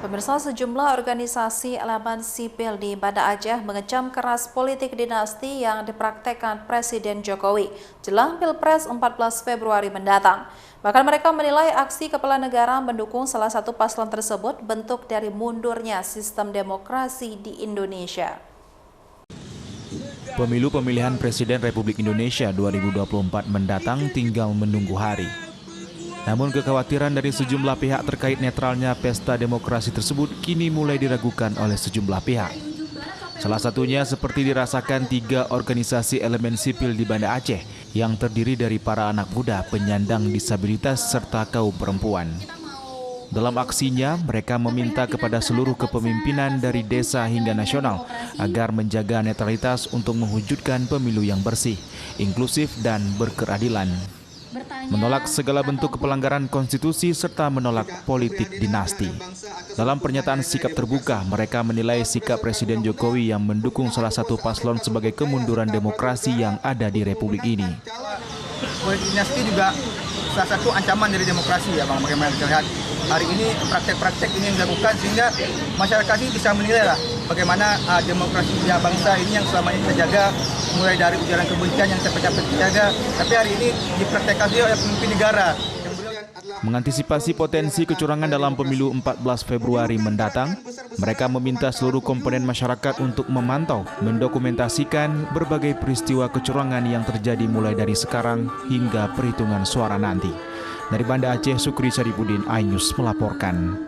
Pemirsa, sejumlah organisasi elemen sipil di Banda Aceh mengecam keras politik dinasti yang dipraktekkan Presiden Jokowi jelang Pilpres 14 Februari mendatang. Bahkan mereka menilai aksi kepala negara mendukung salah satu paslon tersebut bentuk dari mundurnya sistem demokrasi di Indonesia. Pemilu pemilihan Presiden Republik Indonesia 2024 mendatang tinggal menunggu hari. Namun kekhawatiran dari sejumlah pihak terkait netralnya pesta demokrasi tersebut kini mulai diragukan oleh sejumlah pihak. Salah satunya seperti dirasakan 3 organisasi elemen sipil di Banda Aceh yang terdiri dari para anak muda penyandang disabilitas serta kaum perempuan. Dalam aksinya, mereka meminta kepada seluruh kepemimpinan dari desa hingga nasional agar menjaga netralitas untuk mewujudkan pemilu yang bersih, inklusif, dan berkeadilan. Menolak segala bentuk pelanggaran konstitusi serta menolak politik dinasti. Dalam pernyataan sikap terbuka, mereka menilai sikap Presiden Jokowi yang mendukung salah satu paslon sebagai kemunduran demokrasi yang ada di Republik ini. Politik dinasti juga salah satu ancaman dari demokrasi ya Bang, bagaimana kita lihat hari ini praktek-praktek ini yang dilakukan sehingga masyarakat ini bisa menilai lah bagaimana demokrasi bangsa ini yang selama ini kita jaga, mulai dari ujaran kebencian yang capek-capek kita jaga, tapi hari ini dipraktekkan oleh pemimpin negara. Mengantisipasi potensi kecurangan dalam pemilu 14 Februari mendatang, mereka meminta seluruh komponen masyarakat untuk memantau, mendokumentasikan berbagai peristiwa kecurangan yang terjadi mulai dari sekarang hingga perhitungan suara nanti. Dari Banda Aceh, Sukri Saripudin, iNews melaporkan.